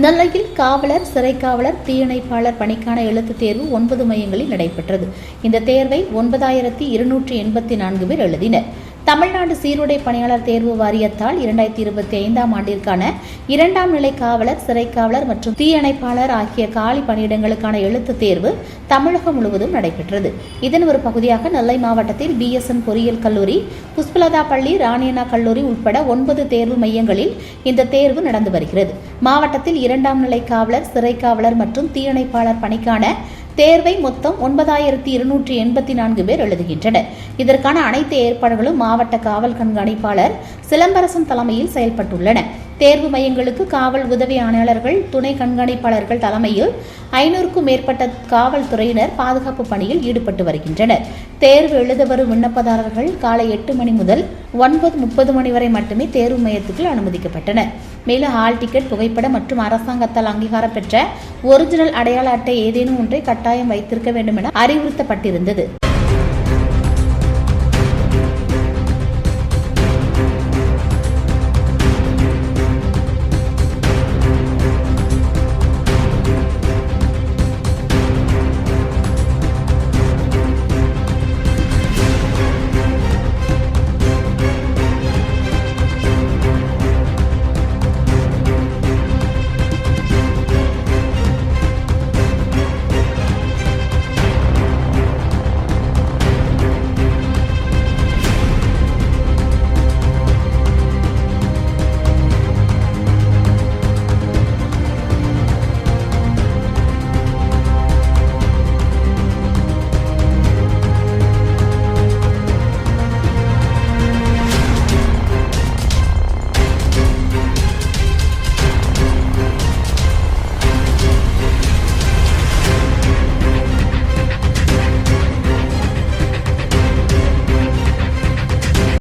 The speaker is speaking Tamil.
நெல்லையில் காவலர், சிறை காவலர், தீயணைப்பாளர் பணிக்கான எழுத்துத் தேர்வு 9 மையங்களில் நடைபெற்றது. இந்த தேர்வை 9284 பேர் எழுதினர். தமிழ்நாடு சீருடை பணியாளர் தேர்வு வாரியத்தால் 2025ஆம் ஆண்டிற்கான 2ஆம் நிலை காவலர், சிறை காவலர் மற்றும் தீயணைப்பாளர் ஆகிய காலி பணியிடங்களுக்கான எழுத்துத் தேர்வு தமிழகம் முழுவதும் நடைபெற்றது. இதன் ஒரு பகுதியாக நெல்லை மாவட்டத்தில் BSN பொறியியல் கல்லூரி, புஷ்பலதா பள்ளி, ராணியண்ணா கல்லூரி உட்பட 9 தேர்வு மையங்களில் இந்த தேர்வு நடந்து வருகிறது. மாவட்டத்தில் 2ஆம் நிலை காவலர், சிறை காவலர் மற்றும் தீயணைப்பாளர் பணிக்கான தேர்வை மொத்தம் 9284 பேர் எழுதுகின்றனர். இதற்கான அனைத்து ஏற்பாடுகளும் மாவட்ட காவல் கண்காணிப்பாளர் சிலம்பரசன் தலைமையில் செயல்பட்டுள்ளன. தேர்வு மையங்களுக்கு காவல் உதவி ஆணையாளர்கள், துணை கண்காணிப்பாளர்கள் தலைமையில் 500க்கும் மேற்பட்ட காவல்துறையினர் பாதுகாப்பு பணியில் ஈடுபட்டு வருகின்றனர். தேர்வு எழுத வரும் விண்ணப்பதாரர்கள் காலை 8 மணி முதல் 9:30 மணி வரை மட்டுமே தேர்வு மையத்துக்குள் அனுமதிக்கப்பட்டனர். மேலும் ஹால் டிக்கெட், புகைப்படம் மற்றும் அரசாங்கத்தால் அங்கீகாரம் பெற்ற ஒரிஜினல் அடையாள அட்டை ஏதேனும் ஒன்றை கட்டாயம் வைத்திருக்க வேண்டும் என அறிவுறுத்தப்பட்டிருந்தது.